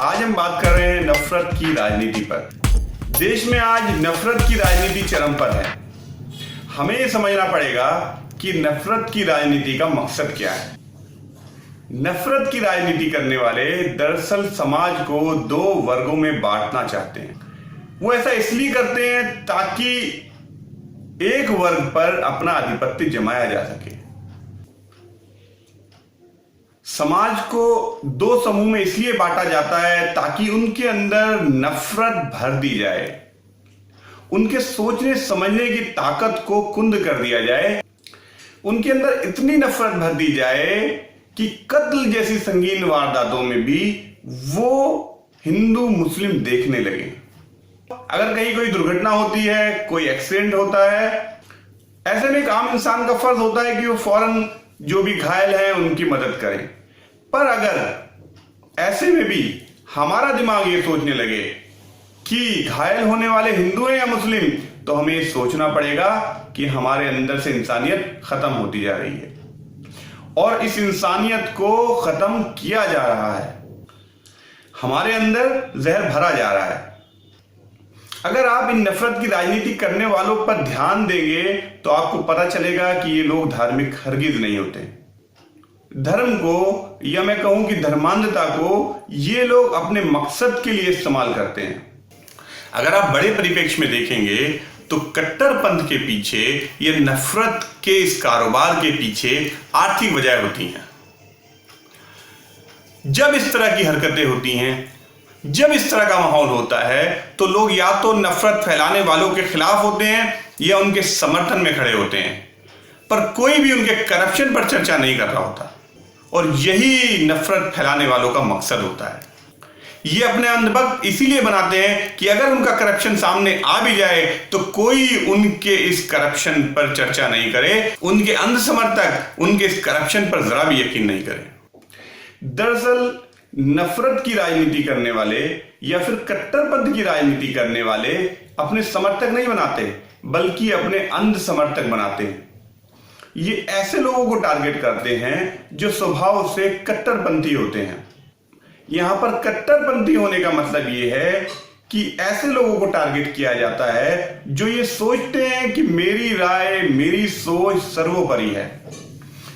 आज हम बात कर रहे हैं नफरत की राजनीति पर। देश में आज नफरत की राजनीति चरम पर है। हमें ये समझना पड़ेगा कि नफरत की राजनीति का मकसद क्या है। नफरत की राजनीति करने वाले दरअसल समाज को दो वर्गों में बांटना चाहते हैं। वो ऐसा इसलिए करते हैं ताकि एक वर्ग पर अपना आधिपत्य जमाया जा सके। समाज को दो समूह में इसलिए बांटा जाता है ताकि उनके अंदर नफरत भर दी जाए, उनके सोचने समझने की ताकत को कुंद कर दिया जाए, उनके अंदर इतनी नफरत भर दी जाए कि कत्ल जैसी संगीन वारदातों में भी वो हिंदू मुस्लिम देखने लगे। अगर कहीं कोई दुर्घटना होती है, कोई एक्सीडेंट होता है, ऐसे में एक आम इंसान का फर्ज होता है कि वो फौरन जो भी घायल हैं उनकी मदद करें। पर अगर ऐसे में भी हमारा दिमाग ये सोचने लगे कि घायल होने वाले हिंदू हैं या मुस्लिम, तो हमें ये सोचना पड़ेगा कि हमारे अंदर से इंसानियत खत्म होती जा रही है और इस इंसानियत को खत्म किया जा रहा है। हमारे अंदर जहर भरा जा रहा है। अगर आप इन नफरत की राजनीति करने वालों पर ध्यान देंगे तो आपको पता चलेगा कि ये लोग धार्मिक हरगिज नहीं होते। धर्म को, या मैं कहूं कि धर्मांधता को, ये लोग अपने मकसद के लिए इस्तेमाल करते हैं। अगर आप बड़े परिप्रेक्ष्य में देखेंगे तो कट्टरपंथ के पीछे, ये नफरत के इस कारोबार के पीछे आर्थिक वजह होती हैं। जब इस तरह की हरकतें होती हैं, जब इस तरह का माहौल होता है, तो लोग या तो नफरत फैलाने वालों के खिलाफ होते हैं या उनके समर्थन में खड़े होते हैं, पर कोई भी उनके करप्शन पर चर्चा नहीं कर रहा होता। और यही नफरत फैलाने वालों का मकसद होता है। ये अपने अंधभक्त इसीलिए बनाते हैं कि अगर उनका करप्शन सामने आ भी जाए तो कोई उनके इस करप्शन पर चर्चा नहीं करे, उनके अंध समर्थक उनके इस करप्शन पर जरा भी यकीन नहीं करे। दरअसल नफरत की राजनीति करने वाले या फिर कट्टरपंथ की राजनीति करने वाले अपने समर्थक नहीं बनाते, बल्कि अपने अंध समर्थक बनाते हैं। ये ऐसे लोगों को टारगेट करते हैं जो स्वभाव से कट्टरपंथी होते हैं। यहां पर कट्टरपंथी होने का मतलब ये है कि ऐसे लोगों को टारगेट किया जाता है जो ये सोचते हैं कि मेरी राय, मेरी सोच सर्वोपरि है,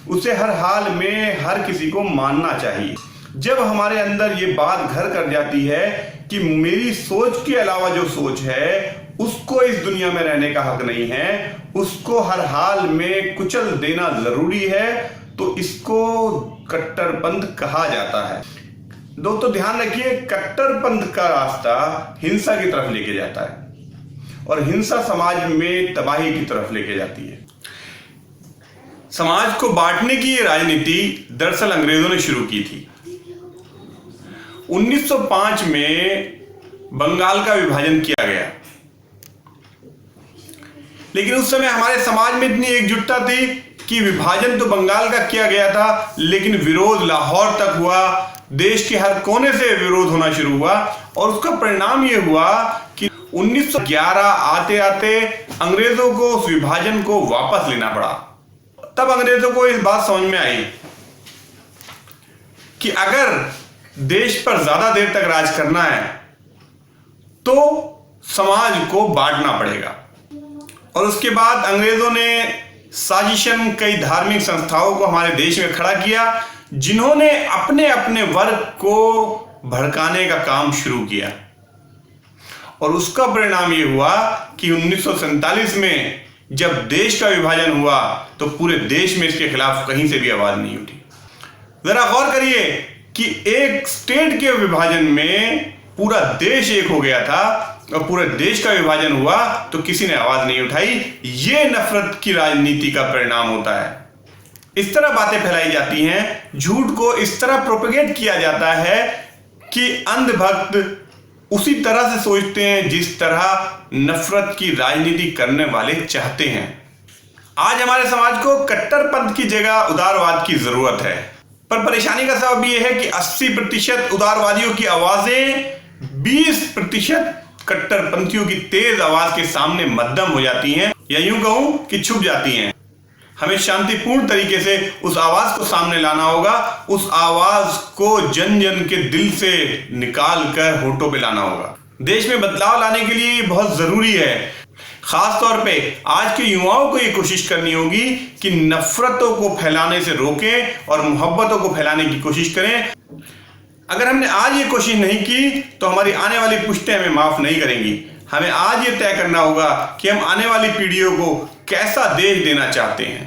उसे हर हाल में हर किसी को मानना चाहिए। जब हमारे अंदर ये बात घर कर जाती है कि मेरी सोच के अलावा जो सोच है उसको इस दुनिया में रहने का हक नहीं है, उसको हर हाल में कुचल देना जरूरी है, तो इसको कट्टरपंथ कहा जाता है। दोस्तों ध्यान रखिए, कट्टरपंथ का रास्ता हिंसा की तरफ लेके जाता है और हिंसा समाज में तबाही की तरफ लेके जाती है। समाज को बांटने की ये राजनीति दरअसल अंग्रेजों ने शुरू की थी। 1905 में बंगाल का विभाजन किया गया, लेकिन उस समय हमारे समाज में इतनी एकजुटता थी कि विभाजन तो बंगाल का किया गया था, लेकिन विरोध लाहौर तक हुआ, देश के हर कोने से विरोध होना शुरू हुआ और उसका परिणाम यह हुआ कि 1911 आते आते अंग्रेजों को उस विभाजन को वापस लेना पड़ा। तब अंग्रेजों को इस बात समझ में आई कि अगर देश पर ज्यादा देर तक राज करना है तो समाज को बांटना पड़ेगा। और उसके बाद अंग्रेजों ने साजिशन कई धार्मिक संस्थाओं को हमारे देश में खड़ा किया, जिन्होंने अपने अपने वर्ग को भड़काने का काम शुरू किया। और उसका परिणाम यह हुआ कि 1947 में जब देश का विभाजन हुआ तो पूरे देश में इसके खिलाफ कहीं से भी आवाज नहीं उठी। जरा गौर करिए कि एक स्टेट के विभाजन में पूरा देश एक हो गया था और पूरे देश का विभाजन हुआ तो किसी ने आवाज नहीं उठाई। ये नफरत की राजनीति का परिणाम होता है। इस तरह बातें फैलाई जाती हैं, झूठ को इस तरह प्रोपेगेट किया जाता है कि अंधभक्त उसी तरह से सोचते हैं जिस तरह नफरत की राजनीति करने वाले चाहते हैं। आज हमारे समाज को कट्टरपंथ की जगह उदारवाद की जरूरत है, पर परेशानी का सबब यह है कि 80% उदारवादियों की आवाजें 20% कट्टरपंथियों की तेज आवाज के सामने मध्यम हो जाती हैं, या यूं कहूं कि छुप जाती हैं। हमें शांतिपूर्ण तरीके से उस आवाज को सामने लाना होगा, उस आवाज को जन जन के दिल से निकाल कर होठों पे लाना होगा। देश में बदलाव लाने के लिए ये बहुत जरूरी है। खास तौर पे आज के युवाओं को ये कोशिश करनी होगी कि नफरतों को फैलाने से रोकें और मोहब्बतों को फैलाने की कोशिश करें। अगर हमने आज ये कोशिश नहीं की तो हमारी आने वाली पुश्तें हमें माफ नहीं करेंगी। हमें आज ये तय करना होगा कि हम आने वाली पीढ़ियों को कैसा देश देना चाहते हैं।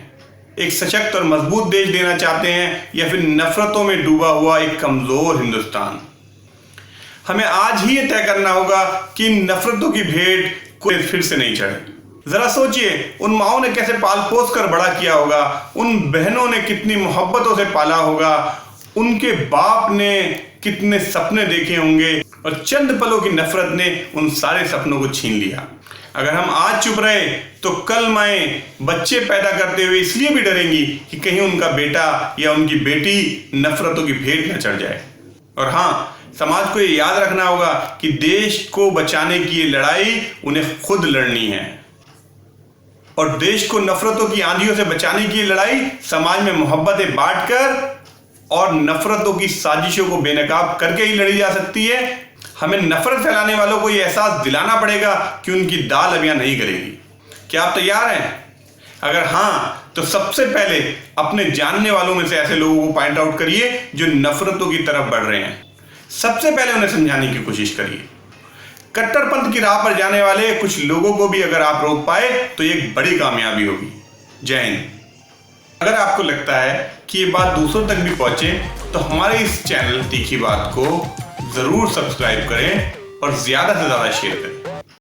एक सशक्त और मजबूत देश देना चाहते हैं या फिर नफरतों में डूबा हुआ एक कमजोर हिंदुस्तान। हमें आज ही ये तय करना होगा कि नफरतों की भेंट कोई फिर से नहीं चढ़े। जरा सोचिए, उन माओं ने कैसे पाल पोस कर बड़ा किया होगा, उन बहनों ने कितनी मोहब्बतों से पाला होगा, उनके बाप ने कितने सपने देखे होंगे और चंद पलों की नफरत ने उन सारे सपनों को छीन लिया। अगर हम आज चुप रहे तो कल माएँ बच्चे पैदा करते हुए इसलिए भी डरेंगी कि कहीं उनका बेटा या उनकी बेटी नफरतों की भेंट न चढ़ जाए। और हाँ, समाज को ये याद रखना होगा कि देश को बचाने की ये लड़ाई उन्हें खुद लड़नी है और देश को नफरतों की आंधियों से बचाने की ये लड़ाई समाज में मोहब्बतें बांटकर और नफरतों की साजिशों को बेनकाब करके ही लड़ी जा सकती है। हमें नफरत फैलाने वालों को ये एहसास दिलाना पड़ेगा कि उनकी दाल अब यहां नहीं गलेगी। क्या आप तैयार हैं? अगर हाँ तो सबसे पहले अपने जानने वालों में से ऐसे लोगों को पॉइंट आउट करिए जो नफरतों की तरफ बढ़ रहे हैं। सबसे पहले उन्हें समझाने की कोशिश करिए। कट्टरपंथ की राह पर जाने वाले कुछ लोगों को भी अगर आप रोक पाए तो ये एक बड़ी कामयाबी होगी। जय हिंद। अगर आपको लगता है कि ये बात दूसरों तक भी पहुंचे तो हमारे इस चैनल तीखी बात को जरूर सब्सक्राइब करें और ज्यादा से ज्यादा शेयर करें।